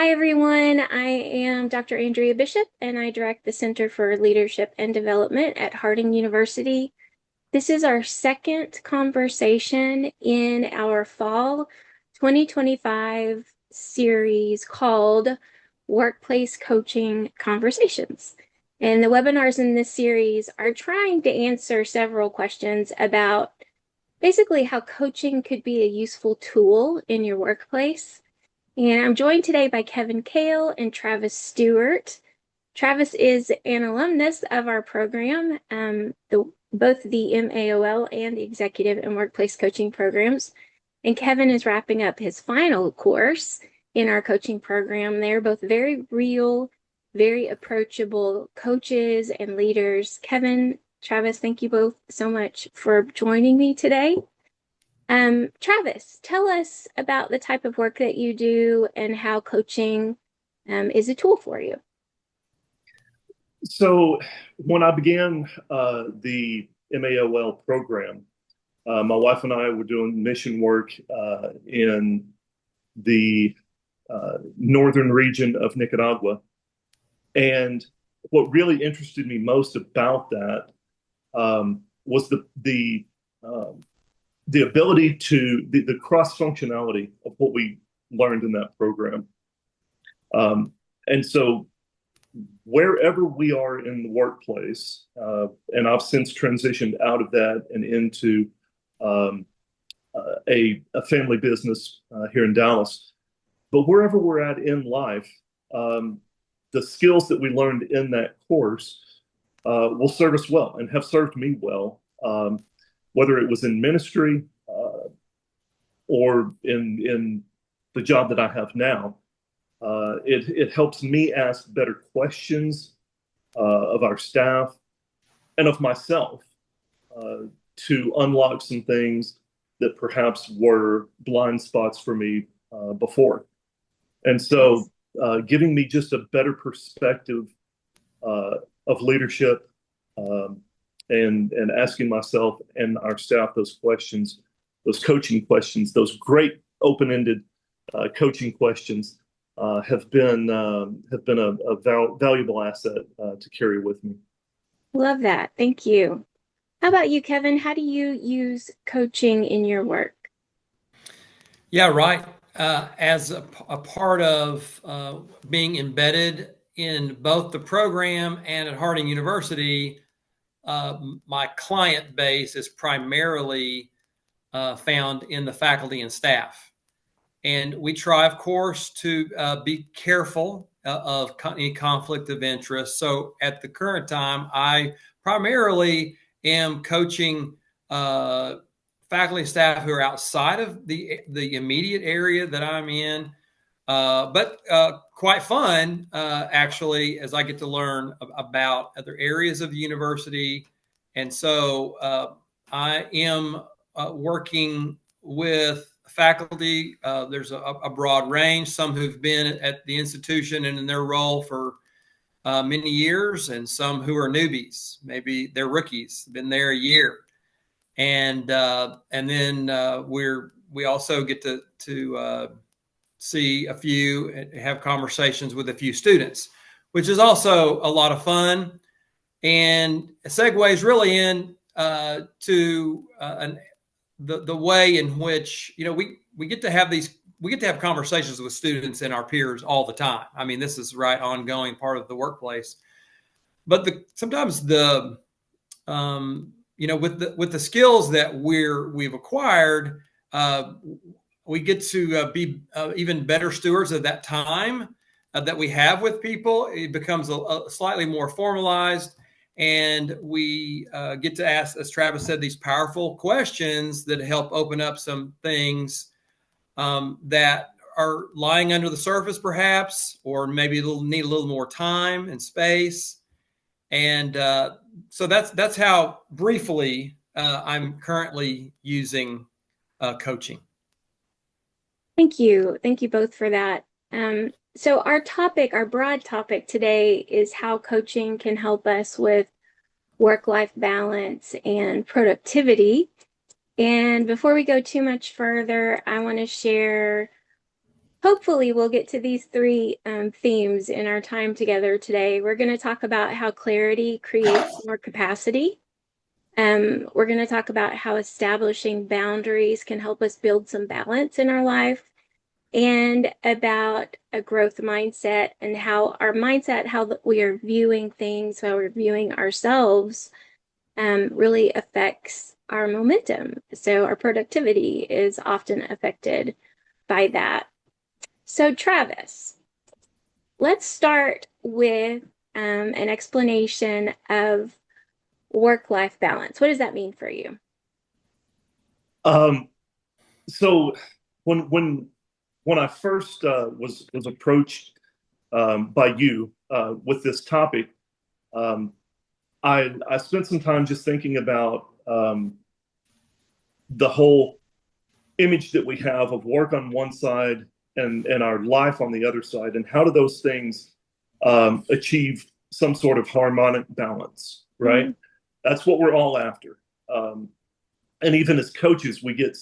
Hi, everyone. I am Dr. Andrea Bishop, and I direct the Center for Leadership and Development at Harding University. This is our second conversation in our fall 2025 series called Workplace Coaching Conversations. And the webinars in this series are trying to answer several questions about basically how coaching could be a useful tool in your workplace. And I'm joined today by Kevin Kale and Travis Stewart. Travis is an alumnus of our program, both the MAOL and the Executive and Workplace Coaching programs. And Kevin is wrapping up his final course in our coaching program. They're both very real, very approachable coaches and leaders. Kevin, Travis, thank you both so much for joining me today. Travis, tell us about the type of work that you do and how coaching is a tool for you. So when I began the MAOL program, my wife and I were doing mission work in the northern region of Nicaragua. And what really interested me most about that was the ability to the cross functionality of what we learned in that program. And so wherever we are in the workplace, and I've since transitioned out of that and into a family business here in Dallas. But wherever we're at in life, the skills that we learned in that course will serve us well and have served me well, whether it was in ministry or in the job that I have now. It helps me ask better questions of our staff and of myself to unlock some things that perhaps were blind spots for me before. And so giving me just a better perspective of leadership and asking myself and our staff those questions, those coaching questions, those great open-ended coaching questions have been a valuable asset to carry with me. Love that. Thank you. How about you, Kevin? How do you use coaching in your work? Yeah, right. As a part of being embedded in both the program and at Harding University, my client base is primarily found in the faculty and staff. And we try, of course, to be careful of any conflict of interest. So at the current time, I primarily am coaching faculty and staff who are outside of the immediate area that I'm in, but quite fun, actually, as I get to learn about other areas of the university. And so I am working with faculty. There's a broad range, some who've been at the institution and in their role for many years, and some who are newbies. Maybe they're rookies, been there a year. And then we also get to see a few and have conversations with a few students, which is also a lot of fun, and segues really in to the way in which we get to have conversations with students and our peers all the time. I mean, this is right ongoing part of the workplace, but sometimes with the skills that we've acquired, we get to be even better stewards of that time that we have with people. It becomes a slightly more formalized, and we get to ask, as Travis said, these powerful questions that help open up some things that are lying under the surface, perhaps, or maybe need a little more time and space. And so that's how briefly I'm currently using coaching. Thank you. Thank you both for that. So our broad topic today is how coaching can help us with work-life balance and productivity. And before we go too much further, I want to share hopefully we'll get to these three themes in our time together today. We're going to talk about how clarity creates more capacity. We're going to talk about how establishing boundaries can help us build some balance in our life, and about a growth mindset and how our mindset, how we are viewing things, how we're viewing ourselves, really affects our momentum. So our productivity is often affected by that. So Travis, let's start with an explanation of work-life balance. What does that mean for you? So when I first was approached by you with this topic, I spent some time just thinking about the whole image that we have of work on one side and our life on the other side, and how do those things achieve some sort of harmonic balance, right? Mhm. That's what we're all after. And even as coaches, we get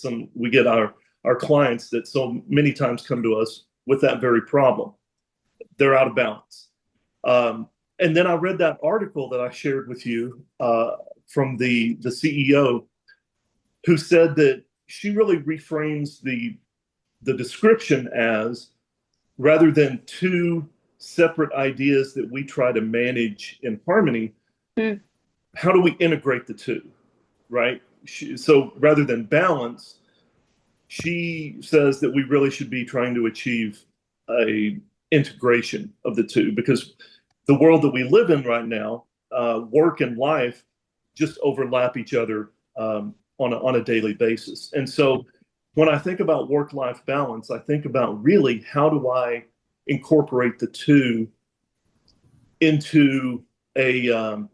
our clients that so many times come to us with that very problem. They're out of balance. And then I read that article that I shared with you from the CEO, who said that she really reframes the description as, rather than two separate ideas that we try to manage in harmony, Mm. how do we integrate the two, right? So rather than balance, she says that we really should be trying to achieve a integration of the two, because the world that we live in right now, work and life just overlap each other on a daily basis. And so when I think about work-life balance, I think about really, how do I incorporate the two into a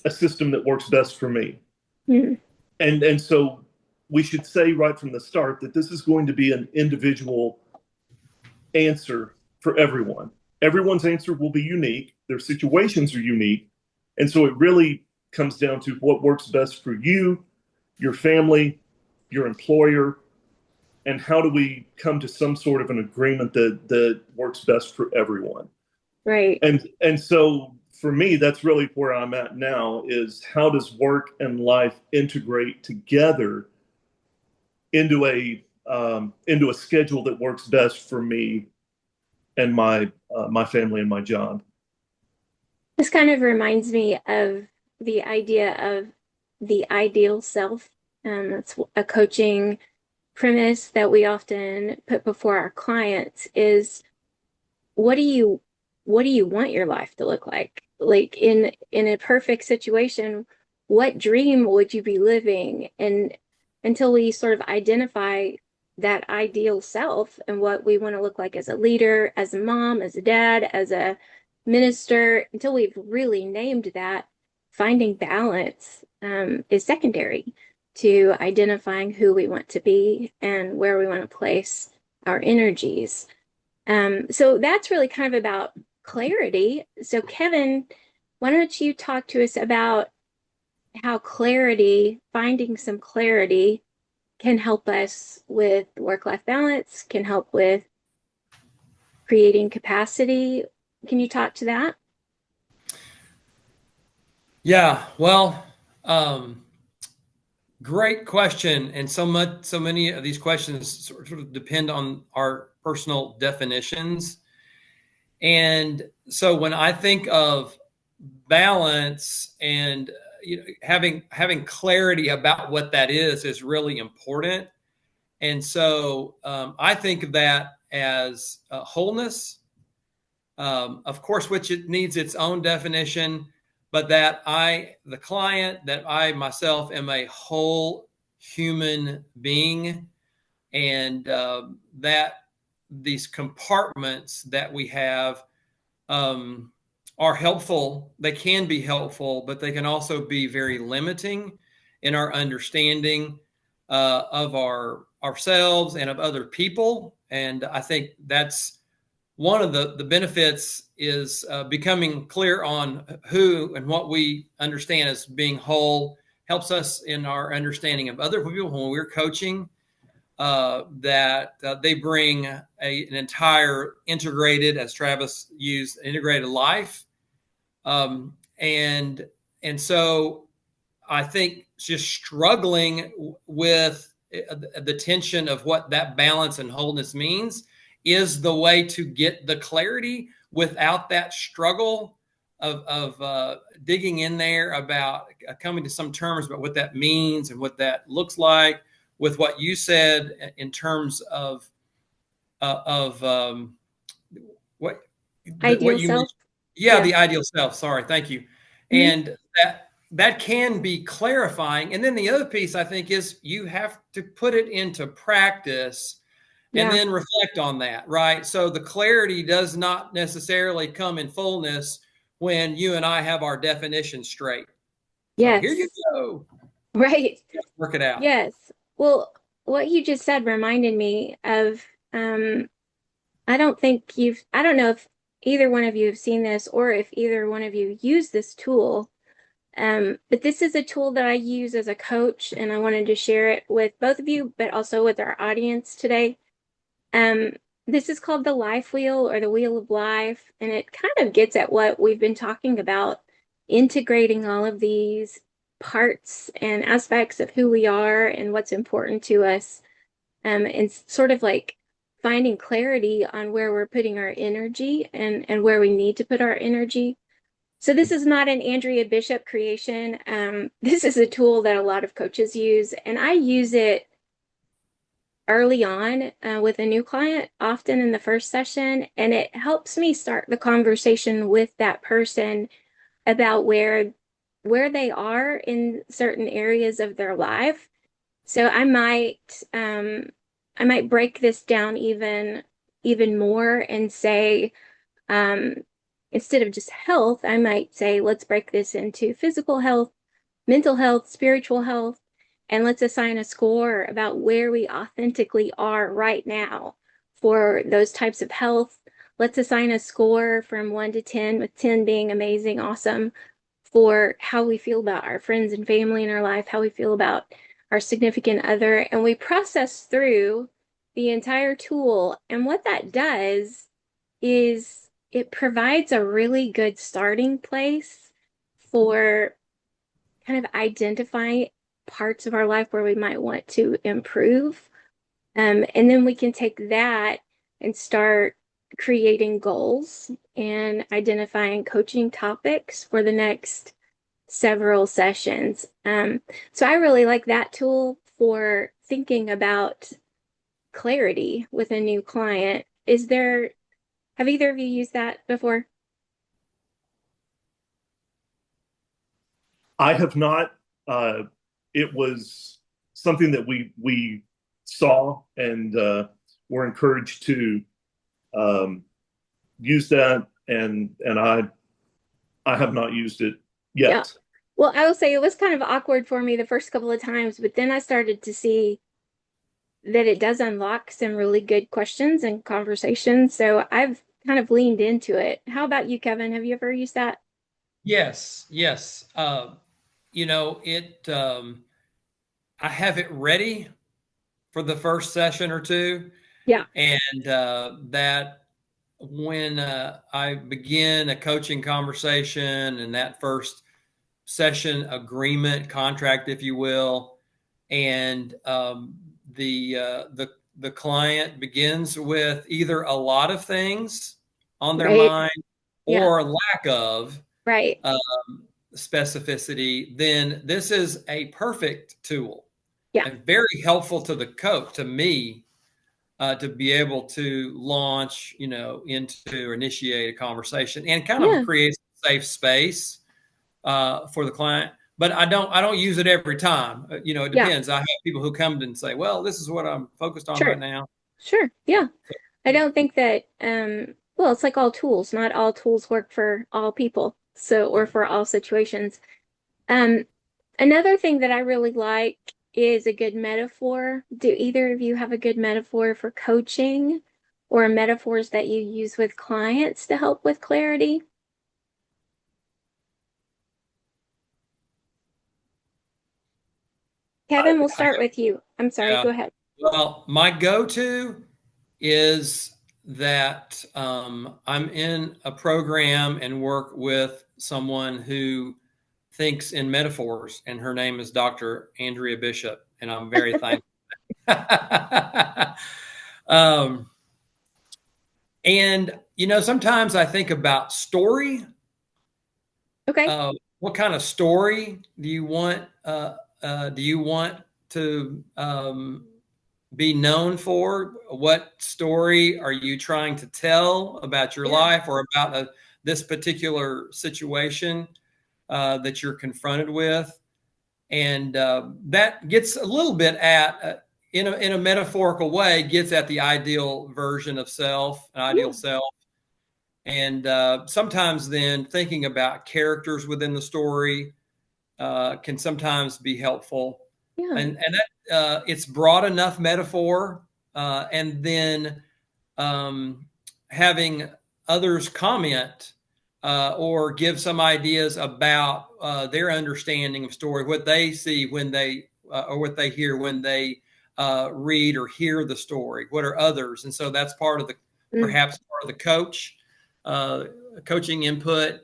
system that works best for me. Mm. And so we should say right from the start that this is going to be an individual answer for everyone. Everyone's answer will be unique. Their situations are unique. And so it really comes down to what works best for you, your family, your employer, and how do we come to some sort of an agreement that works best for everyone. Right. And so for me, that's really where I'm at now, is how does work and life integrate together into a schedule that works best for me and my family and my job. This kind of reminds me of the idea of the ideal self. That's a coaching premise that we often put before our clients is, what do you want your life to look like? Like in a perfect situation, what dream would you be living? And until we sort of identify that ideal self and what we want to look like as a leader, as a mom, as a dad, as a minister, until we've really named that, finding balance is secondary to identifying who we want to be and where we want to place our energies. So that's really kind of about clarity. So Kevin, why don't you talk to us about how finding some clarity can help us with work-life balance, can help with creating capacity. Can you talk to that? Yeah, well, great question. And so many of these questions sort of depend on our personal definitions. And so when I think of balance and having clarity about what that is really important. And so I think of that as wholeness, of course, which it needs its own definition, but that the client, that I myself am a whole human being, and that these compartments that we have are helpful. They can be helpful, but they can also be very limiting in our understanding of ourselves and of other people. And I think that's one of the benefits, is becoming clear on who and what we understand as being whole helps us in our understanding of other people when we're coaching. that they bring an entire integrated, as Travis used, integrated life. And so I think just struggling with the tension of what that balance and wholeness means is the way to get the clarity without that struggle of digging in there about coming to some terms about what that means and what that looks like, with what you said in terms of what Ideal what you self. mentioned. Yeah, Yeah. the ideal self. Sorry, thank you. Mhm. And that can be clarifying. And then the other piece I think is you have to put it into practice and Yeah. then reflect on that, right? So the clarity does not necessarily come in fullness when you and I have our definition straight. So here you Yes. go. Right. Work it out. Yes. Well, what you just said reminded me of, um, I don't know if either one of you have seen this or if either one of you use this tool. But this is a tool that I use as a coach, and I wanted to share it with both of you, but also with our audience today. Um, this is called the Life Wheel or the Wheel of Life, and it kind of gets at what we've been talking about, integrating all of these parts and aspects of who we are and what's important to us, and sort of like finding clarity on where we're putting our energy and where we need to put our energy. So this is not an Andrea Bishop creation. This is a tool that a lot of coaches use, and I use it early on with a new client, often in the first session, and it helps me start the conversation with that person about where they are in certain areas of their life. So I might break this down even more and say, um, instead of just health, I might say, let's break this into physical health, mental health, spiritual health, and let's assign a score about where we authentically are right now for those types of health. Let's assign a score from 1 to 10, with 10 being amazing, awesome, for how we feel about our friends and family in our life, how we feel about our significant other. And we process through the entire tool. And what that does is it provides a really good starting place for kind of identifying parts of our life where we might want to improve. And then we can take that and start creating goals and identifying coaching topics for the next several sessions. So I really like that tool for thinking about clarity with a new client. Have either of you used that before? I have not. It was something that we saw and were encouraged to um, use that, and I have not used it Yeah. yet. Well, I will say it was kind of awkward for me the first couple of times, but then I started to see that it does unlock some really good questions and conversations. So I've kind of leaned into it. How about you, Kevin? Have you ever used that? Yes, yes. It. I have it ready for the first session or two, Yeah. and that when I begin a coaching conversation and that first session agreement contract, if you will, and the client begins with either a lot of things on their Right. mind Yeah. or lack of Right. specificity, then this is a perfect tool Yeah. and very helpful to the coach, to me, to be able to launch, into or initiate a conversation and kind of Yeah. create a safe space for the client. But I don't use it every time. It Yeah. depends. I have people who come and say, "Well, this is what I'm focused on Sure. right now." Sure. Yeah. So, I yeah. don't think that, well, it's like all tools. Not all tools work for all people. So, or for all situations. Um, Another thing that I really like is a good metaphor. Do either of you have a good metaphor for coaching or metaphors that you use with clients to help with clarity? I, Kevin, we'll start with you. I'm sorry, Yeah. go ahead. Well, my go-to is that I'm in a program and work with someone who thinks in metaphors, and her name is Dr. Andrea Bishop, and I'm very thankful. um, and sometimes I think about story. Okay. What kind of story do you want? Do you want to be known for? What story are you trying to tell about your Yeah. life or about this particular situation that you're confronted with? And that gets a little bit at, in a metaphorical way, gets at the ideal version of self, an ideal Yeah. self. And sometimes then thinking about characters within the story can sometimes be helpful. Yeah. And that it's broad enough metaphor, and then um, having others comment or give some ideas about their understanding of story, what they see when they or what they hear when they read or hear the story. What are others? And so that's part of the Mm. perhaps part of the uh, coaching input.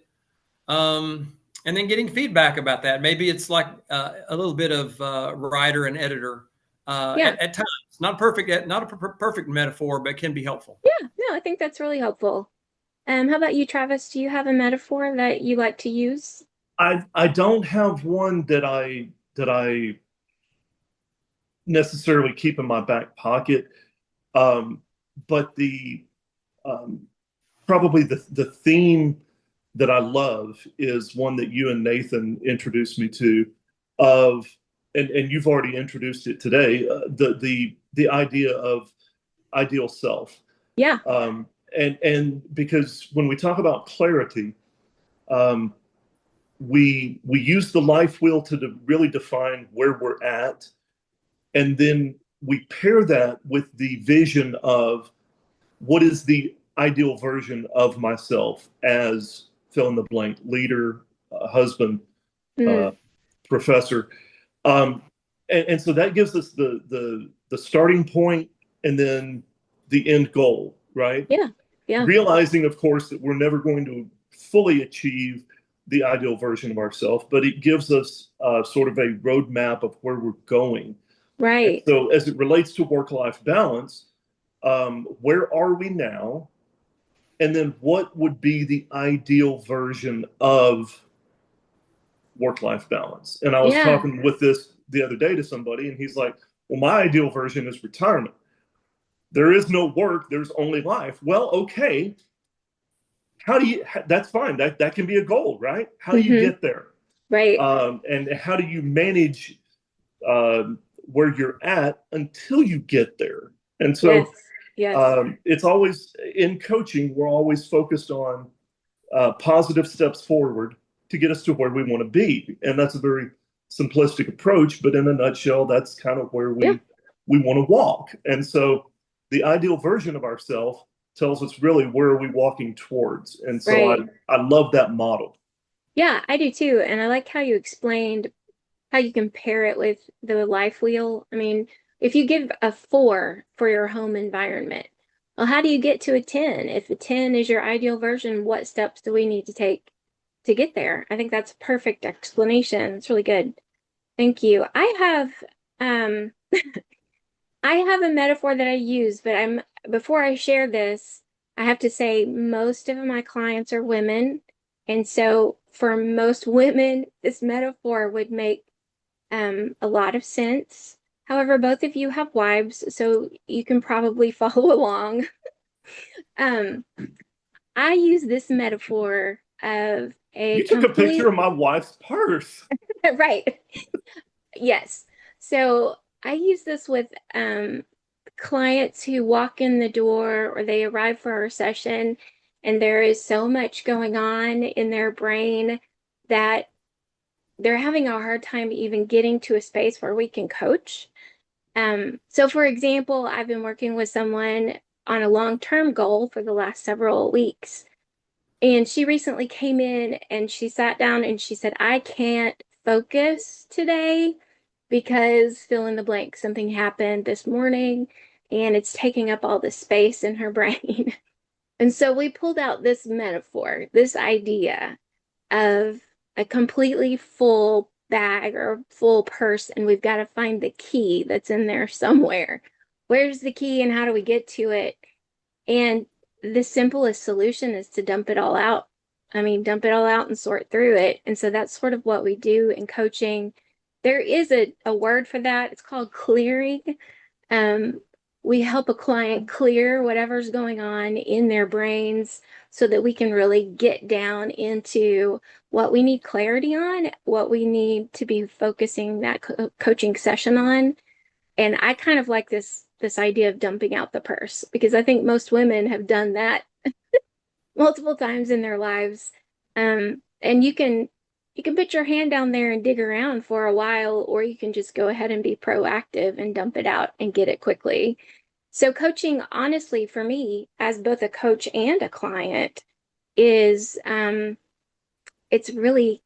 And then getting feedback about that. Maybe it's like a little bit of writer and editor Yeah. at times. Not perfect, not a perfect metaphor, but can be helpful. Yeah. No, I think that's really helpful. How about you, Travis? Do you have a metaphor that you like to use? I don't have one that I necessarily keep in my back pocket, um, but the um, probably the theme that I love is one that you and Nathan introduced me to, of and you've already introduced it today, the idea of ideal self. Yeah. And because when we talk about clarity, um, we use the life wheel to really define where we're at, and then we pair that with the vision of what is the ideal version of myself as fill in the blank leader, husband, uh, Mm. professor, and so that gives us the starting point and then the end goal, right? Yeah. Yeah. Realizing, of course, that we're never going to fully achieve the ideal version of ourselves, but it gives us sort of a roadmap of where we're going. And Right. so, as it relates to work-life balance, where are we now? And then, what would be the ideal version of work-life balance? And I was Yeah. talking with this the other day to somebody, and he's like, "Well, my ideal version is retirement. There is no work. There's only life." Well, okay, how do you, that's fine, that can be a goal, right? How do you Hmm. get there? Right. And how do you manage where you're at until you get there? And Yes. so Yes. it's always in coaching, we're always focused on positive steps forward to get us to where we want to be, and that's a very simplistic approach, but in a nutshell, that's kind of where Yeah. we want to walk. And so the ideal version of ourselves tells us really where are we walking towards. And so Right. I love that model. Yeah, I do too. And I like how you explained how you compare it with the life wheel. I mean, if you give a 4 for your home environment, well, how do you get to a 10? If a 10 is your ideal version, what steps do we need to take to get there? I think that's a perfect explanation. It's really good. Thank you. Um I have a metaphor that I use, but before I share this, I have to say most of my clients are women. And so for most women, this metaphor would make a lot of sense. However, both of you have wives, so you can probably follow along. Um, I use this metaphor of a You took a picture complete, of my wife's purse. right. Yes. So I use this with clients who walk in the door or they arrive for our session, and there is so much going on in their brain that they're having a hard time even getting to a space where we can coach. So for example, I've been working with someone on a long-term goal for the last several weeks. And she recently came in and she sat down and she said, I can't focus today because fill in the blank, something happened this morning and it's taking up all the space in her brain. And so we pulled out this metaphor, this idea of a completely full bag or full purse, and we've got to find the key that's in there somewhere. Where's the key and how do we get to it? And the simplest solution is to dump it all out. I mean, dump it all out and sort through it. And so that's sort of what we do in coaching. There is a word for that. It's called clearing. Um, we help a client clear whatever's going on in their brains so that we can really get down into what we need clarity on, what we need to be focusing that coaching session on. And I kind of like this idea of dumping out the purse because I think most women have done that multiple times in their lives. And you can put your hand down there and dig around for a while, or you can just go ahead and be proactive and dump it out and get it quickly. So coaching, honestly, for me, as both a coach and a client, is it's really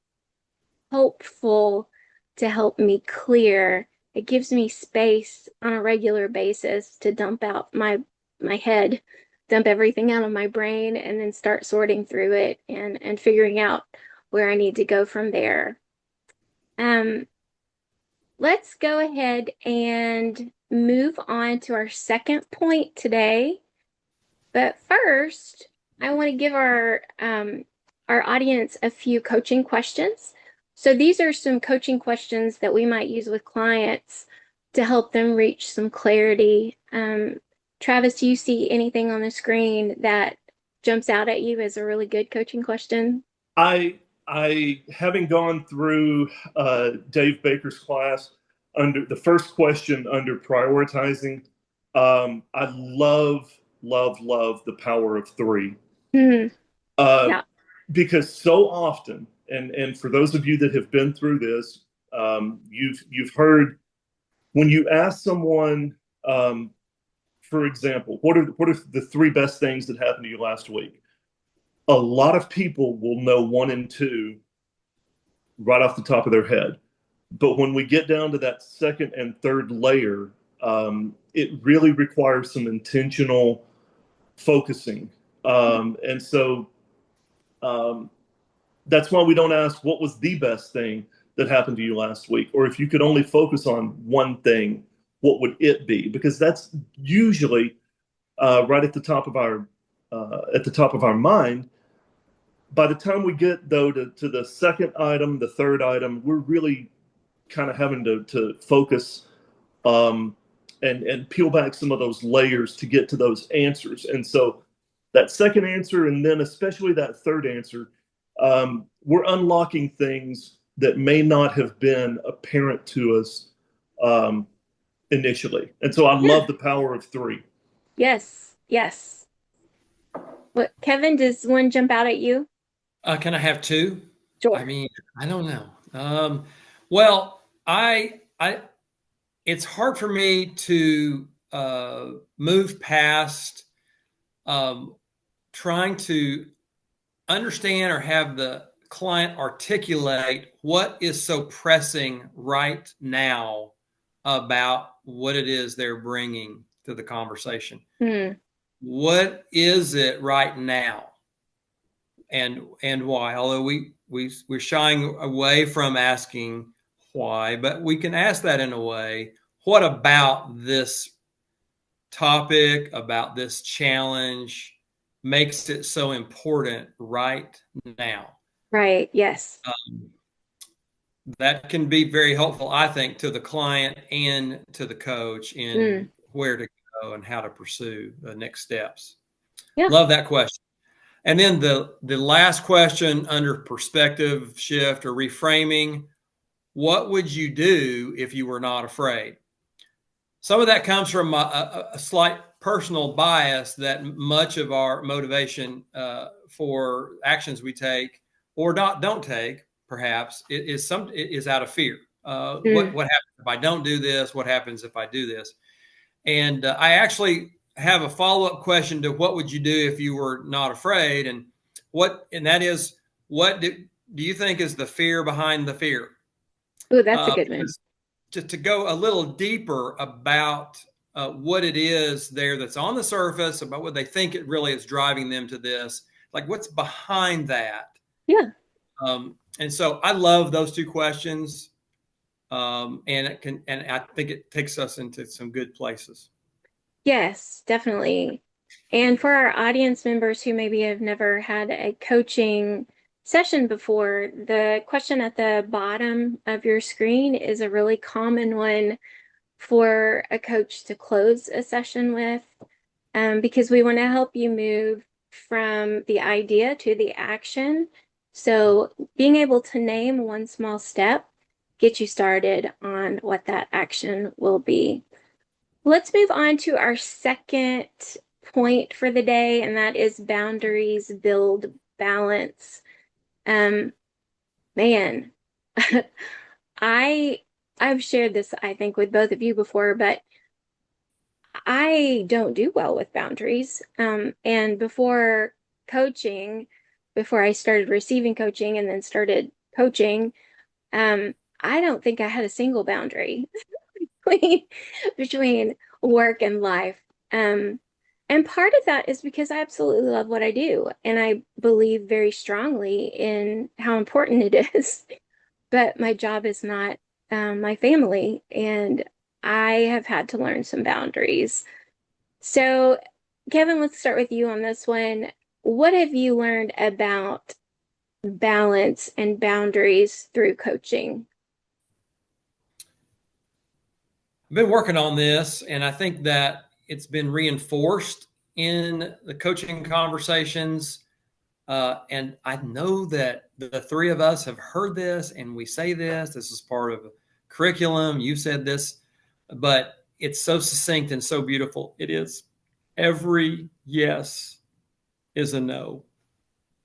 helpful to help me clear. It gives me space on a regular basis to dump out my head, dump everything out of my brain, and then start sorting through it and figuring out where I need to go from there. Let's go ahead and move on to our second point today. But first, I want to give our audience a few coaching questions. So these are some coaching questions that we might use with clients to help them reach some clarity. Travis, do you see anything on the screen that jumps out at you as a really good coaching question? I having gone through Dave Baker's class, under the first question under prioritizing, I love the power of three. Hmm. Uh, Yeah. because so often, and for those of you that have been through this, you've heard when you ask someone, for example, what are the three best things that happened to you last week? A lot of people will know one and two right off the top of their head. But when we get down to that second and third layer, it really requires some intentional focusing. And so that's why we don't ask what was the best thing that happened to you last week, or if you could only focus on one thing, what would it be? Because that's usually right at the top of our mind. By the time we get though to the second item, the third item, we're really kind of having to focus and peel back some of those layers to get to those answers. And so that second answer, and then especially that third answer, we're unlocking things that may not have been apparent to us initially. And so I love the power of three. Yes. Yes. What, Kevin, does one jump out at you? Can I have two? Sure. I mean, I don't know. Well, it's hard for me to move past trying to understand or have the client articulate what is so pressing right now about what it is they're bringing to the conversation. Hmm. What is it right now? And why? Although we're shying away from asking why, but we can ask that in a way. What about this topic, about this challenge, makes it so important right now? Right. Yes. That can be very helpful, I think, to the client and to the coach in where to go and how to pursue the next steps. Yeah. Love that question. And then the last question under perspective shift or reframing, what would you do if you were not afraid? Some of that comes from a slight personal bias that much of our motivation for actions we take or don't take, perhaps, is out of fear. What happens if I don't do this? What happens if I do this? And I actually have a follow-up question to what would you do if you were not afraid, and that is, what do you think is the fear behind the fear? Oh, that's a good one. just to go a little deeper about what it is there that's on the surface, about what they think it really is driving them to this, like what's behind that. Yeah. And so I love those two questions. And I think it takes us into some good places. Yes, definitely. And for our audience members who maybe have never had a coaching session before, the question at the bottom of your screen is a really common one for a coach to close a session with, because we want to help you move from the idea to the action. So being able to name one small step, get you started on what that action will be. Let's move on to our second point for the day, and that is boundaries build balance. Man, I I've shared this, I think, with both of you before, but I don't do well with boundaries. And before I started receiving coaching and then started coaching, I don't think I had a single boundary between, between work and life. And part of that is because I absolutely love what I do, and I believe very strongly in how important it is. But my job is not my family, and I have had to learn some boundaries. So, Kevin, let's start with you on this one. What have you learned about balance and boundaries through coaching? I've been working on this, and I think that it's been reinforced in the coaching conversations. And I know that the three of us have heard this, and we say this. This is part of a curriculum. You said this, but it's so succinct and so beautiful. It is. Every yes is a no,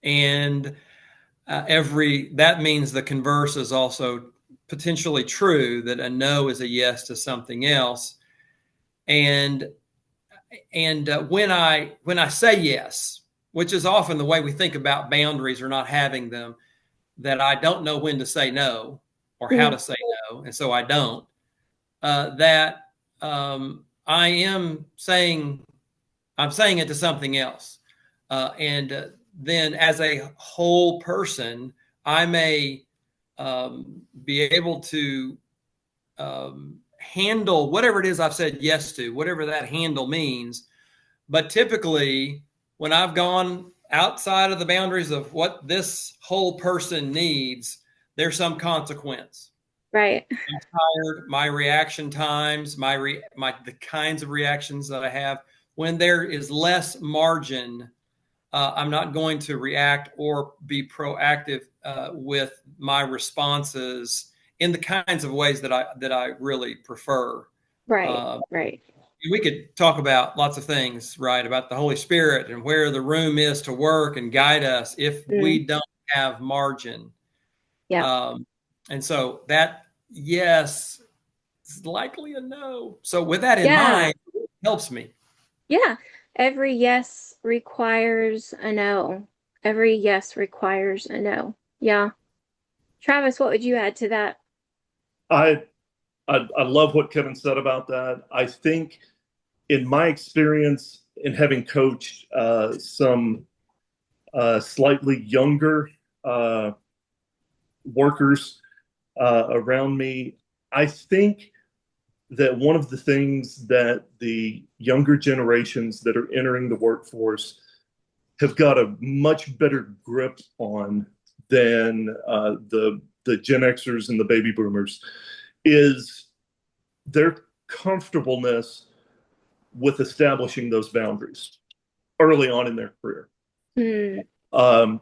and that means the converse is also potentially true, that a no is a yes to something else. And when I say yes, which is often the way we think about boundaries or not having them, that I don't know when to say no or how to say no, and so I don't. That I am saying, I'm saying it to something else, and then as a whole person, I may be able to handle whatever it is I've said yes to, whatever that handle means. But typically, when I've gone outside of the boundaries of what this whole person needs, there's some consequence. Right. I'm tired, my reaction times, the kinds of reactions that I have, when there is less margin, I'm not going to react or be proactive with my responses in the kinds of ways that I really prefer. Right. Right. We could talk about lots of things, right? About the Holy Spirit and where the room is to work and guide us if we don't have margin. Yeah. And so that yes is likely a no. So with that in Yeah. mind, it helps me. Yeah. Every yes requires a no. Every yes requires a no. Yeah. Travis, what would you add to that? I, I love what Kevin said about that. I think, in my experience, in having coached some slightly younger workers around me, I think that one of the things that the younger generations that are entering the workforce have got a much better grip on than the Gen Xers and the baby boomers is their comfortableness with establishing those boundaries early on in their career. Um,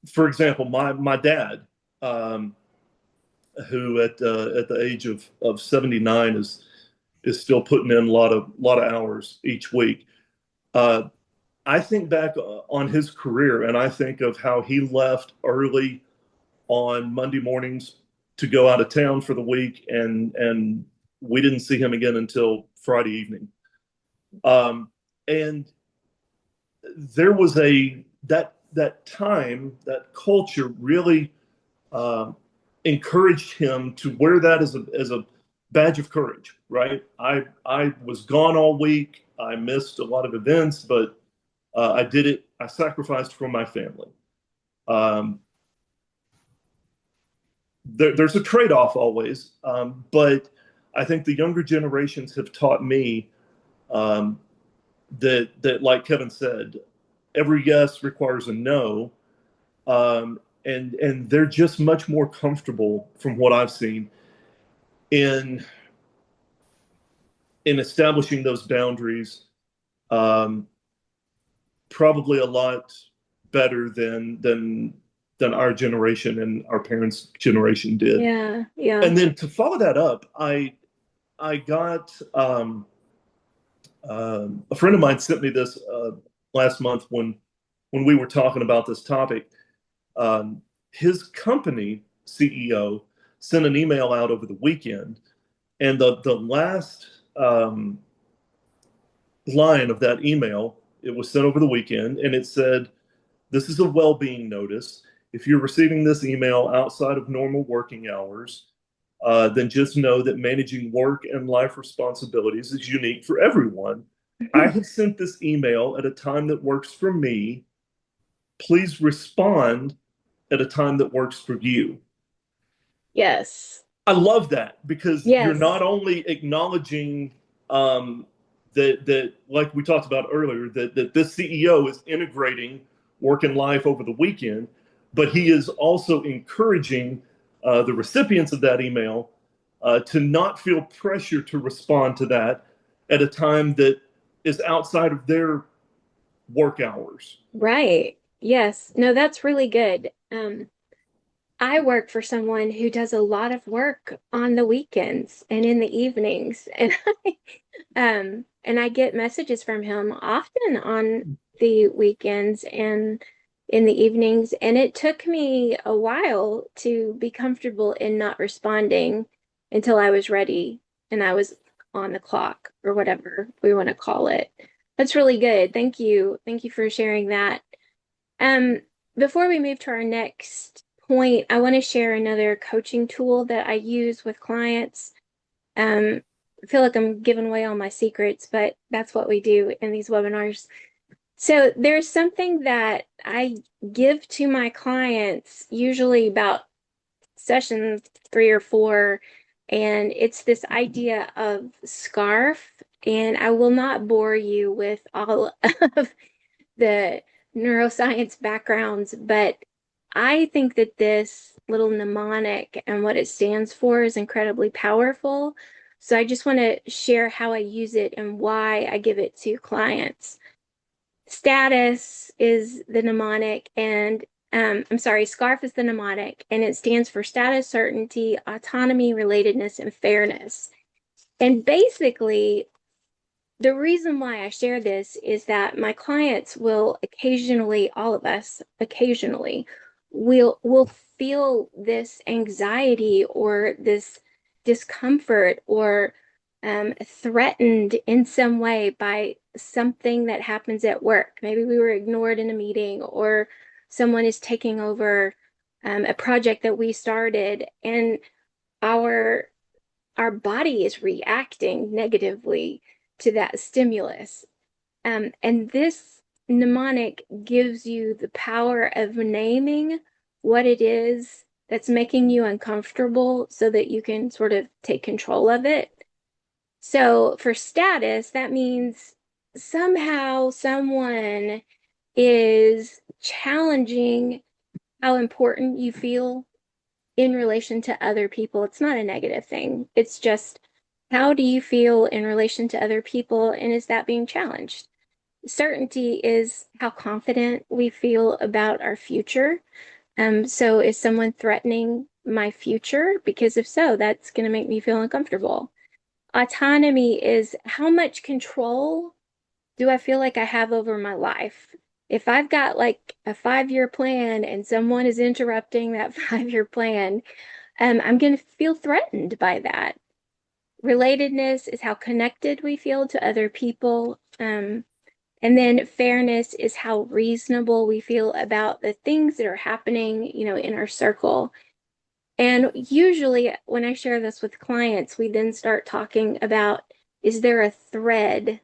for example, my dad, who at the age of 79 is still putting in a lot of hours each week. I think back on his career, and I think of how he left early on Monday mornings to go out of town for the week, and we didn't see him again until Friday evening. And there was that time, that culture really encouraged him to wear that as a badge of courage, right? I was gone all week. I missed a lot of events, but I did it. I sacrificed for my family. Um, there's a trade-off always, but I think the younger generations have taught me um, that, like Kevin said, every yes requires a no, and they're just much more comfortable, from what I've seen, in establishing those boundaries. Um, Probably a lot better than our generation and our parents' generation did. Yeah, yeah. And then to follow that up, I got a friend of mine sent me this last month when we were talking about this topic. His company CEO sent an email out over the weekend, and the last line of that email, it was sent over the weekend, and it said, "This is a well-being notice. If you're receiving this email outside of normal working hours, then just know that managing work and life responsibilities is unique for everyone. I have sent this email at a time that works for me. Please respond at a time that works for you." Yes. I love that because you're Yes. not only acknowledging that, like we talked about earlier, that this CEO is integrating work and life over the weekend, but he is also encouraging the recipients of that email to not feel pressure to respond to that at a time that is outside of their work hours. Right. Yes. No, that's really good. I work for someone who does a lot of work on the weekends and in the evenings, and I get messages from him often on the weekends and in the evenings, and it took me a while to be comfortable in not responding until I was ready and I was on the clock or whatever we want to call it. That's really good. Thank you. Thank you for sharing that. Um, Before we move to our next point, I want to share another coaching tool that I use with clients. I feel like I'm giving away all my secrets, but that's what we do in these webinars. So there's something that I give to my clients, usually about session 3 or 4, and it's this idea of SCARF. And I will not bore you with all of the neuroscience backgrounds, but I think that this little mnemonic and what it stands for is incredibly powerful. So I just want to share how I use it and why I give it to clients. Status is the mnemonic, and I'm sorry, SCARF is the mnemonic, and it stands for status, certainty, autonomy, relatedness, and fairness. And basically, the reason why I share this is that my clients will occasionally, all of us occasionally, will feel this anxiety or this discomfort or threatened in some way by something that happens at work. Maybe we were ignored in a meeting, or someone is taking over a project that we started, and our our body is reacting negatively to that stimulus. And this mnemonic gives you the power of naming what it is that's making you uncomfortable so that you can sort of take control of it. So for status, that means somehow someone is challenging how important you feel in relation to other people. It's not a negative thing. It's just, how do you feel in relation to other people, and is that being challenged? Certainty is how confident we feel about our future. So is someone threatening my future? Because if so, that's going to make me feel uncomfortable. Autonomy is how much control do I feel like I have over my life? If I've got like a 5-year plan and someone is interrupting that 5-year plan, I'm going to feel threatened by that. Relatedness is how connected we feel to other people. And then fairness is how reasonable we feel about the things that are happening, in our circle. And usually when I share this with clients, we then start talking about, is there a thread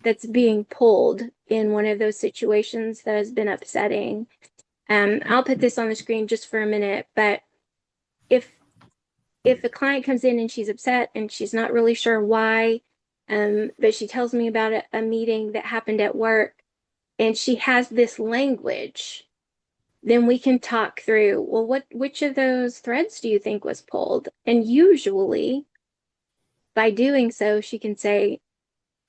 that's being pulled in one of those situations that has been upsetting? I'll put this on the screen just for a minute, but if a client comes in and she's upset and she's not really sure why, but she tells me about a meeting that happened at work and she has this language, then we can talk through, well, which of those threads do you think was pulled? And usually by doing so, she can say,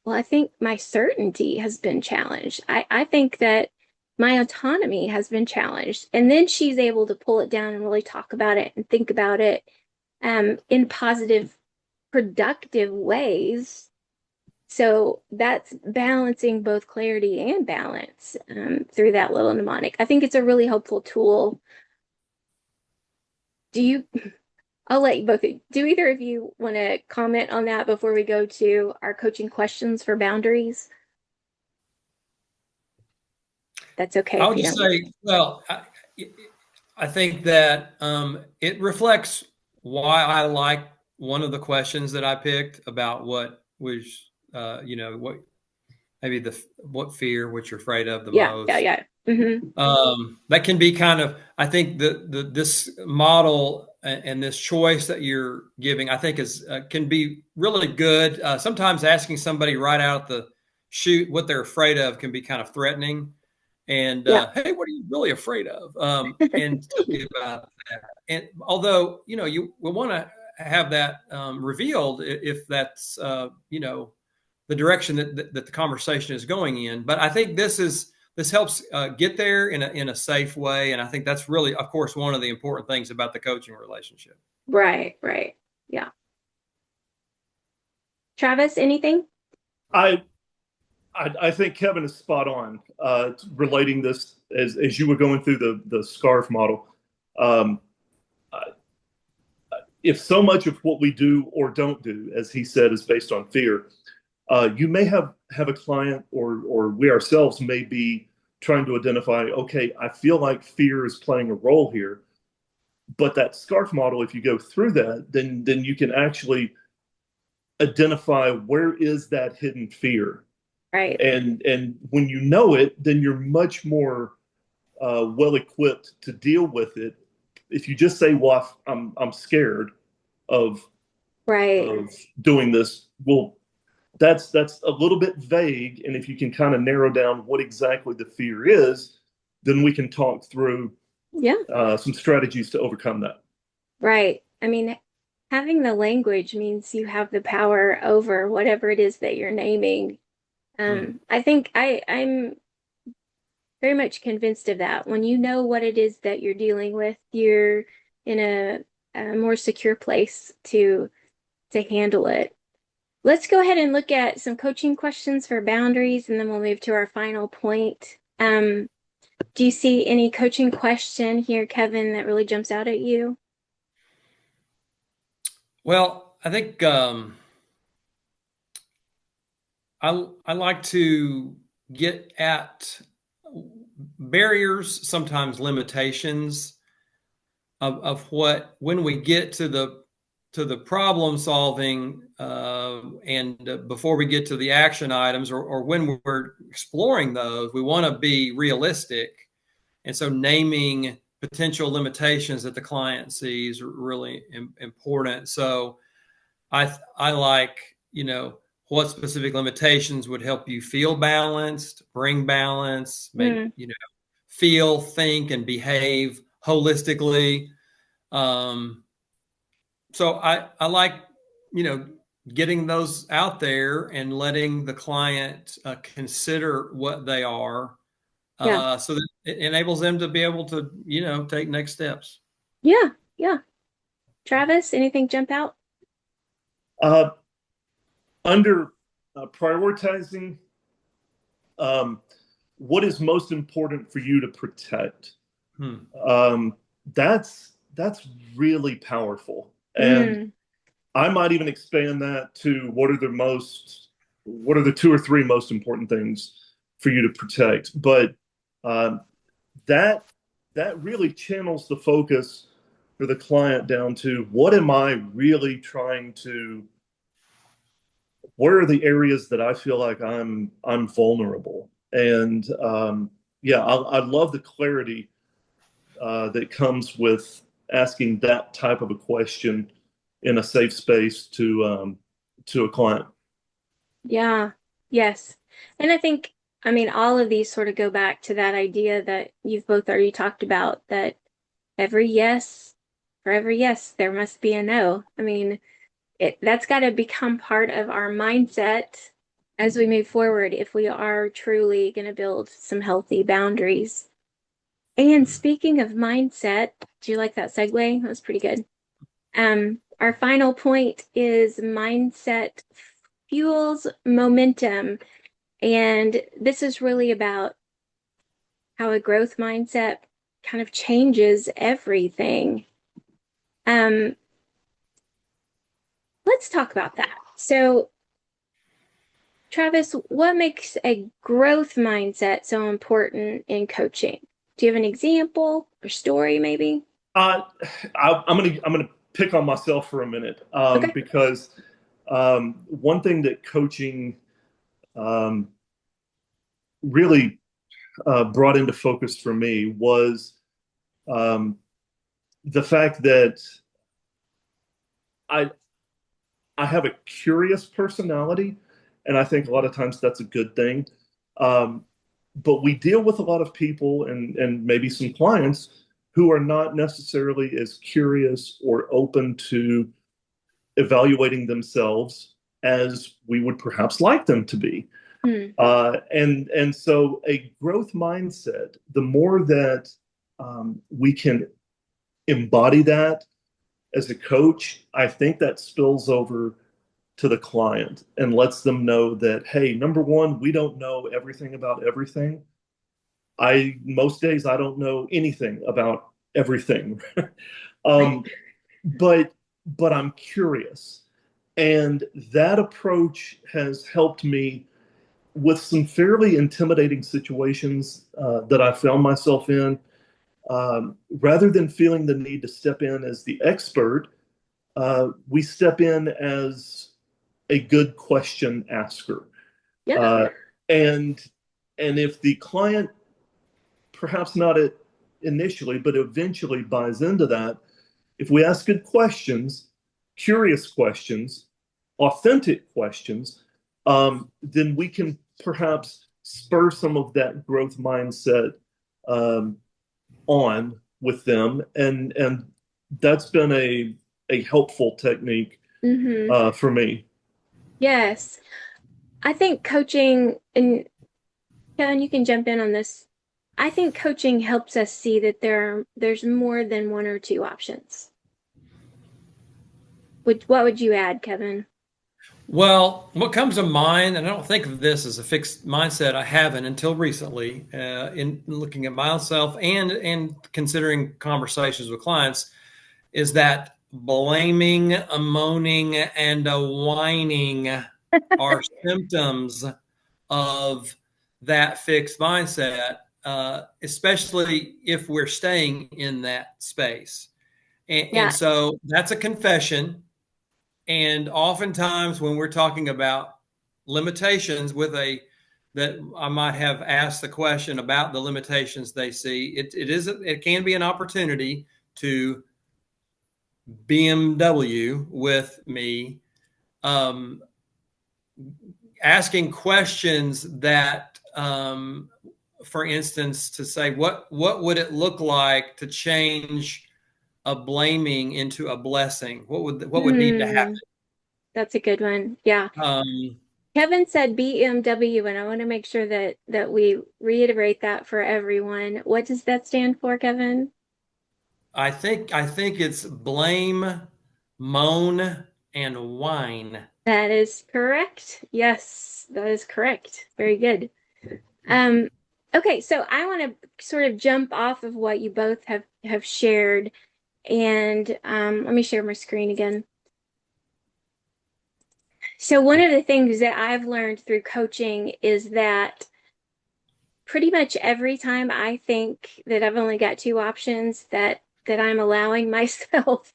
well, I think my certainty has been challenged. I think that my autonomy has been challenged. And then she's able to pull it down and really talk about it and think about it in positive, productive ways. So that's balancing both clarity and balance through that little mnemonic. I think it's a really helpful tool. I'll let you both, do either of you want to comment on that before we go to our coaching questions for boundaries? That's okay. I would just say, well, I think that it reflects why I like one of the questions that I picked about what was, what maybe what fear, what you're afraid of the most. Yeah. That can be kind of, I think this model and this choice that you're giving, I think can be really good. Sometimes asking somebody right out the chute what they're afraid of can be kind of threatening. And hey, what are you really afraid of? And tell me about that. And although you will want to have that revealed if that's the direction that the conversation is going in. But I think this helps get there in a safe way, and I think that's really, of course, one of the important things about the coaching relationship. Right. Yeah. Travis, anything? I think Kevin is spot on relating this as you were going through the SCARF model. If so much of what we do or don't do, as he said, is based on fear, you may have a client or we ourselves may be trying to identify, okay, I feel like fear is playing a role here. But that SCARF model, if you go through that, then you can actually identify where is that hidden fear. Right. And when you know it, then you're much more well equipped to deal with it. If you just say, "Well, I'm scared of doing this," well, that's a little bit vague. And if you can kind of narrow down what exactly the fear is, then we can talk through some strategies to overcome that. Right. I mean, having the language means you have the power over whatever it is that you're naming. I think I'm very much convinced of that. When you know what it is that you're dealing with, you're in a more secure place to handle it. Let's go ahead and look at some coaching questions for boundaries, and then we'll move to our final point. Do you see any coaching question here, Kevin, that really jumps out at you? Well, I think I like to get at barriers, sometimes limitations of what, when we get to the problem solving and before we get to the action items or when we're exploring those, we want to be realistic. And so naming potential limitations that the client sees are really important. So I like, what specific limitations would help you feel balanced, bring balance, make, feel, think, and behave holistically. So I like, getting those out there and letting the client consider what they are so that it enables them to be able to, take next steps. Yeah. Travis, anything jump out? Under prioritizing what is most important for you to protect, that's really powerful. And I might even expand that to what are the 2 or 3 most important things for you to protect. But that really channels the focus for the client down to what am I really trying to, where are the areas that I feel like I'm vulnerable? And yeah, I love the clarity that comes with asking that type of a question in a safe space to a client. Yeah. Yes. And I think, I mean, all of these sort of go back to that idea that you've both already talked about, that every yes, for every yes, there must be a no. I mean, that's got to become part of our mindset as we move forward if we are truly going to build some healthy boundaries. And speaking of mindset, do you like that segue? That was pretty good. Our final point is mindset fuels momentum. And this is really about how a growth mindset kind of changes everything. Um, let's talk about that. So, Travis, what makes a growth mindset so important in coaching? Do you have an example or story, maybe? Uh, I'm gonna pick on myself for a minute Okay. because one thing that coaching um, really brought into focus for me was um, the fact that I I have a curious personality, and I think a lot of times that's a good thing. Um, but we deal with a lot of people and maybe some clients who are not necessarily as curious or open to evaluating themselves as we would perhaps like them to be. Hmm. And so a growth mindset, the more that we can embody that as a coach, I think that spills over to the client and lets them know that, hey, number one, we don't know everything about everything. Most days I don't know anything about everything. Right. um, but I'm curious. And that approach has helped me with some fairly intimidating situations that I found myself in. Rather than feeling the need to step in as the expert, we step in as a good question asker. Yeah. Uh, and if the client, perhaps not at initially, but eventually buys into that, if we ask good questions, curious questions, authentic questions, then we can perhaps spur some of that growth mindset um, on with them, and that's been a helpful technique Hmm. for me. Yes. I think coaching, and Kevin, you can jump in on this. I think coaching helps us see that there's more than one or two options. What would you add, Kevin? Well, what comes to mind, and I don't think of this as a fixed mindset. I haven't until recently, in looking at myself and considering conversations with clients, is that blaming, a moaning, and a whining are symptoms of that fixed mindset, especially if we're staying in that space. And Yeah. so that's a confession. And oftentimes, when we're talking about limitations that I might have asked the question about the limitations they see, it can be an opportunity to BMW with me, um, asking questions that, for instance, to say what would it look like to change a blaming into a blessing? What would need to Hmm. That's a good one. Yeah. happen? Kevin said BMW, and I want to make sure that we reiterate that for everyone. What does that stand for, Kevin? I think it's blame, moan, and whine. That is correct. Yes, that is correct. Very good. Um, okay, so I want to sort of jump off of what you both have shared, and let me share my screen again. So one of the things that I've learned through coaching is that pretty much every time I think that I've only got two options, that that I'm allowing myself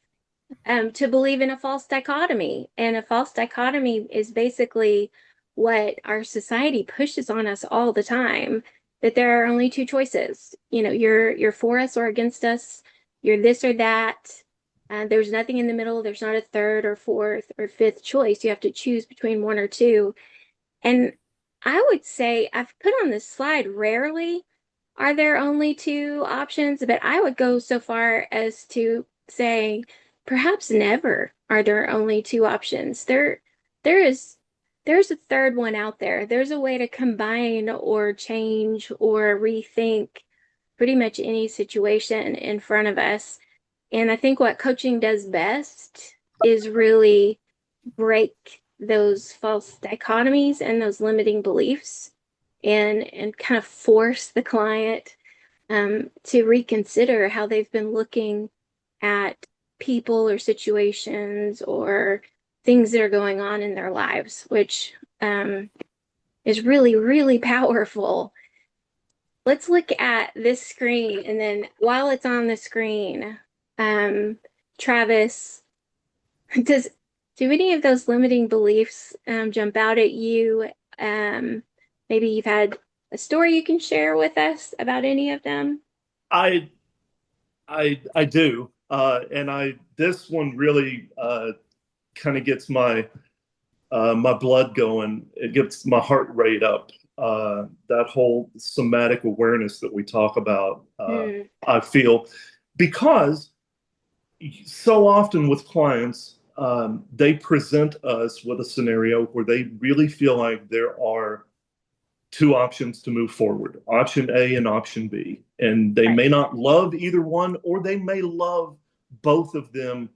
to believe in a false dichotomy. And a false dichotomy is basically what our society pushes on us all the time, that there are only two choices. You know, you're for us or against us. You're this or that. There's nothing in the middle. There's not a third or fourth or fifth choice. You have to choose between one or two. And I would say I've put on this slide rarely are there only two options, but I would go so far as to say perhaps never are there only two options. There is there's a third one out there. There's a way to combine or change or rethink pretty much any situation in front of us. And I think what coaching does best is really break those false dichotomies and those limiting beliefs and kind of force the client to reconsider how they've been looking at people or situations or things that are going on in their lives, which is really, really powerful. Let's look at this screen. And then while it's on the screen, Travis, does do any of those limiting beliefs jump out at you? Maybe you've had a story you can share with us about any of them? I I do, and I this one really kind of gets my blood going. It gets my heart rate up. That whole somatic awareness that we talk about, I feel, because so often with clients, they present us with a scenario where they really feel like there are two options to move forward, option A and option B. And they may not love either one, or they may love both of them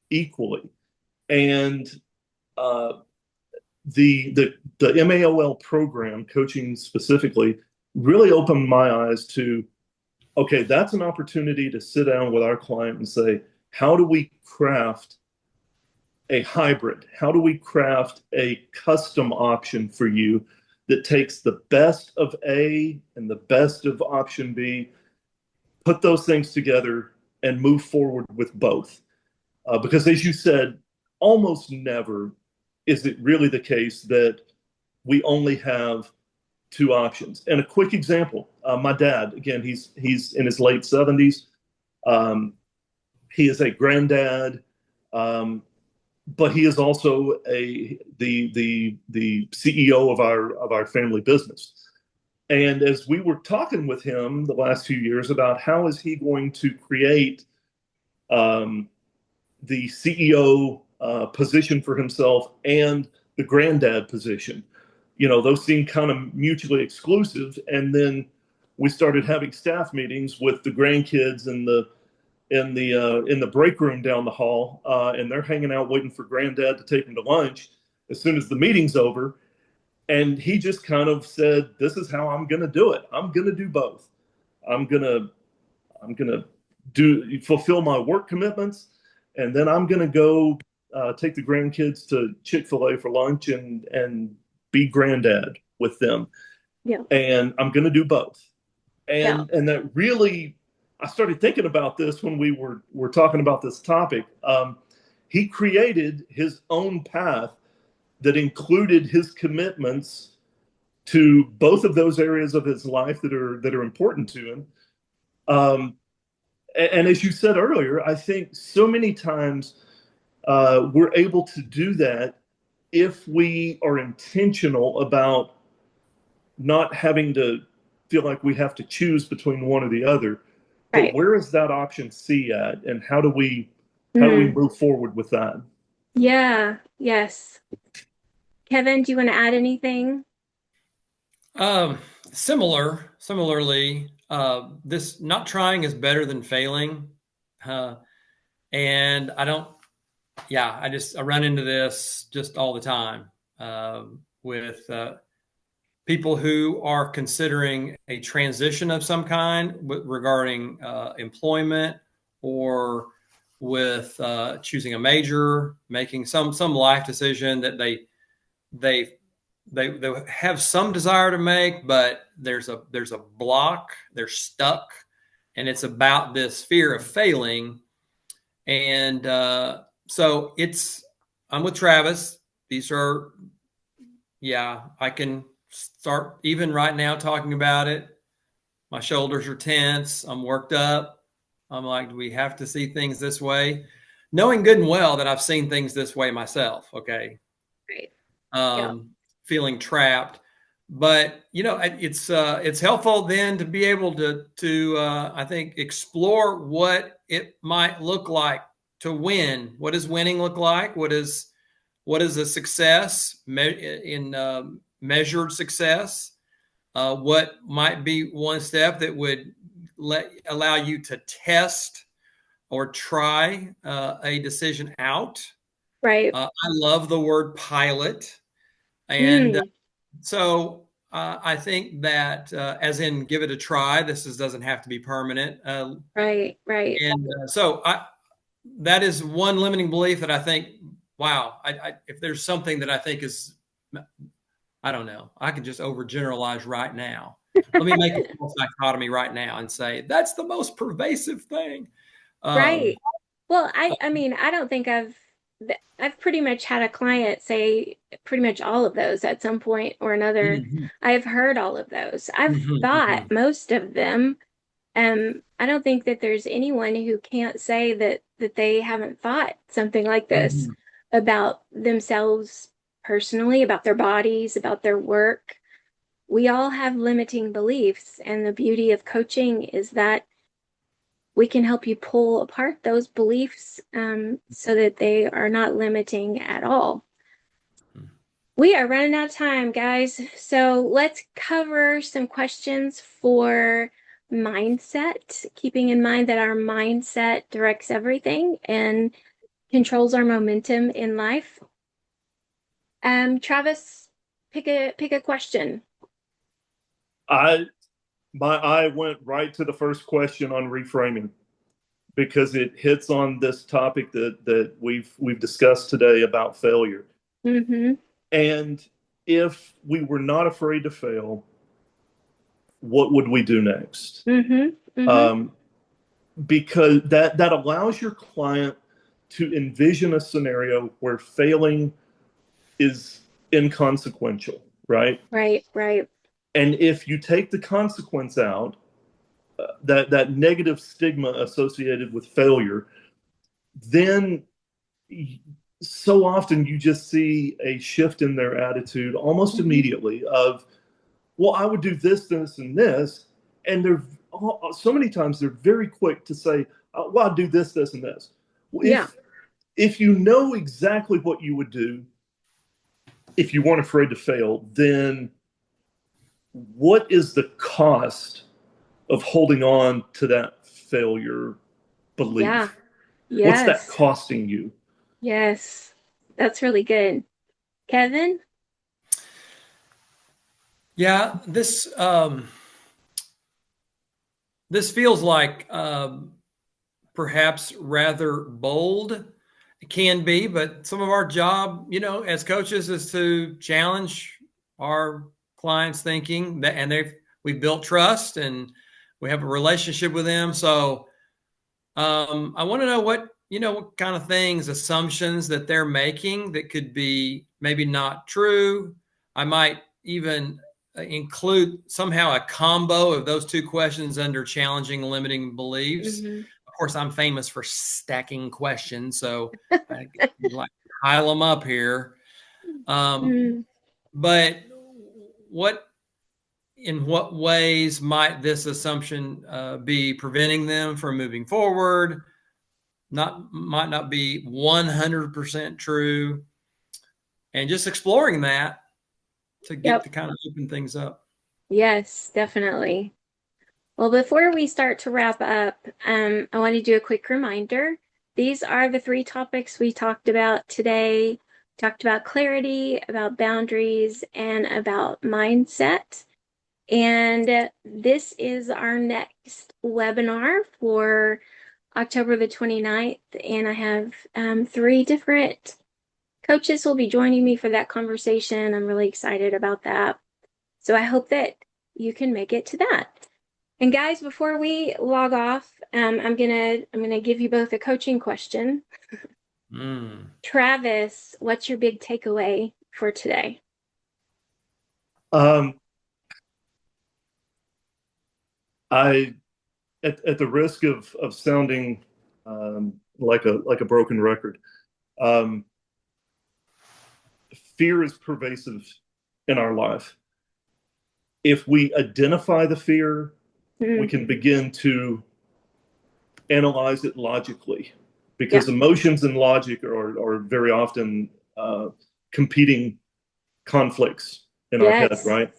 equally. And uh, the MAOL program, coaching specifically, really opened my eyes to, okay, that's an opportunity to sit down with our client and say, how do we craft a hybrid? How do we craft a custom option for you that takes the best of A and the best of option B, put those things together and move forward with both? Because as you said, almost never is it really the case that we only have two options. And a quick example, my dad, again, he's in his late 70s. He is a granddad, but he is also the CEO of our family business. And as we were talking with him the last few years about how is he going to create the CEO position for himself and the granddad position, those seem kind of mutually exclusive. And then we started having staff meetings with the grandkids and in the break room down the hall, and they're hanging out waiting for granddad to take them to lunch as soon as the meeting's over. And he just kind of said, "This is how I'm going to do it. I'm going to do both. I'm going to fulfill my work commitments, and then I'm going to go take the grandkids to Chick-fil-A for lunch and be granddad with them. Yeah. And I'm going to do both." Yeah. And that really, I started thinking about this when we were talking about this topic. He created his own path that included his commitments to both of those areas of his life that are important to him. And as you said earlier, I think so many times we're able to do that if we are intentional about not having to feel like we have to choose between one or the other. But Right. where is that option C at, and how do we move forward with that? Yeah. Yes. Kevin, do you want to add anything? Similarly, this not trying is better than failing. And I run into this just all the time with people who are considering a transition of some kind regarding employment, or with choosing a major, making some life decision that they have some desire to make, but there's a block, they're stuck, and it's about this fear of failing. And so I'm with Travis. These are, yeah, I can start even right now talking about it. My shoulders are tense. I'm worked up. I'm like, do we have to see things this way? Knowing good and well that I've seen things this way myself. Okay. Right. Yeah. Feeling trapped. But it's helpful then to be able to I think explore what it might look like to win. What does winning look like? What is a success in measured success? What might be one step that would allow you to test or try a decision out? Right. I love the word pilot, and so I think that as in give it a try. Doesn't have to be permanent. Right. Right. And so that is one limiting belief that I think, wow, if there's something that I think is, I don't know, I can just overgeneralize right now. Let me make a false dichotomy right now and say that's the most pervasive thing. Right. Well, I mean, I don't think I've pretty much had a client say pretty much all of those at some point or another. Mm-hmm. I've heard all of those. I've thought most of them. I don't think that there's anyone who can't say that they haven't thought something like this about themselves personally, about their bodies, about their work. We all have limiting beliefs, and the beauty of coaching is that we can help you pull apart those beliefs so that they are not limiting at all. We are running out of time, guys. So let's cover some questions for mindset, keeping in mind that our mindset directs everything and controls our momentum in life. Travis, pick a question. My eye went right to the first question on reframing because it hits on this topic that we've discussed today about failure. Mm-hmm. And if we were not afraid to fail, what would we do next? Mm-hmm. Mm-hmm. Because that allows your client to envision a scenario where failing is inconsequential, right? Right, right. And if you take the consequence out, that negative stigma associated with failure, then so often you just see a shift in their attitude almost immediately of, well, I would do this, this, and this. And they're so many times they're very quick to say, well, I'd do this, this, and this. Well, if you know exactly what you would do, if you weren't afraid to fail, then what is the cost of holding on to that failure belief? Yeah. Yes. What's that costing you? Yes. That's really good. Kevin? Yeah, this feels like perhaps rather bold. It can be, but some of our job, as coaches, is to challenge our clients' thinking, and we've built trust and we have a relationship with them. So I want to know what kind of things, assumptions that they're making that could be maybe not true. I might even include somehow a combo of those two questions under challenging limiting beliefs. Mm-hmm. Of course, I'm famous for stacking questions, so I like pile them up here. But in what ways might this assumption be preventing them from moving forward? Might not be 100% true, and just exploring that to get to kind of open things up. Yes, definitely. Well, before we start to wrap up, I want to do a quick reminder. These are the 3 topics we talked about today. We talked about clarity, about boundaries, and about mindset. And this is our next webinar for October the 29th. And I have 3 different coaches will be joining me for that conversation. I'm really excited about that. So I hope that you can make it to that. And guys, before we log off, I'm gonna give you both a coaching question. Travis, what's your big takeaway for today? I, at the risk of sounding like a broken record, fear is pervasive in our life. If we identify the fear, we can begin to analyze it logically, because emotions and logic are very often competing conflicts in our head, right?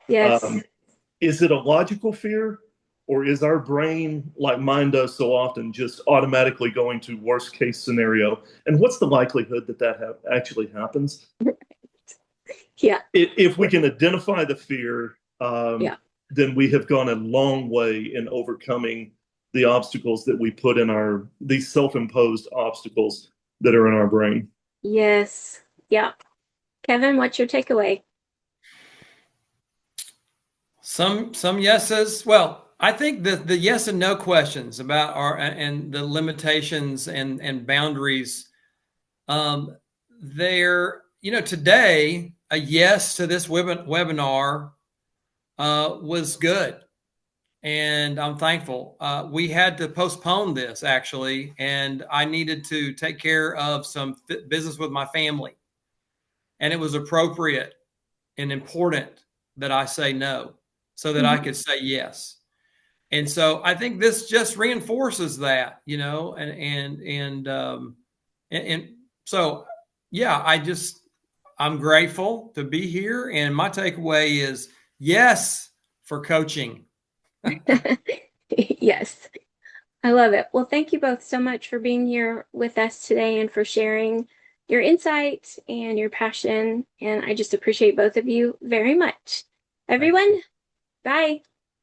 Yes. Is it a logical fear, or is our brain, like mine does so often, just automatically going to worst case scenario? And what's the likelihood that that actually happens? Yeah. If we can identify the fear, then we have gone a long way in overcoming the obstacles that we put in these self-imposed obstacles that are in our brain. Yes. Yeah. Kevin, what's your takeaway? Some yeses. Well, I think the yes and no questions about and the limitations and boundaries, they're, today, a yes to this webinar was good. And I'm thankful. We had to postpone this, actually, and I needed to take care of some business with my family. And it was appropriate and important that I say no so that I could say yes. And so I think this just reinforces that, and so, yeah, I'm grateful to be here. And my takeaway is yes for coaching. Yes. I love it. Well, thank you both so much for being here with us today and for sharing your insight and your passion. And I just appreciate both of you very much. Everyone, bye.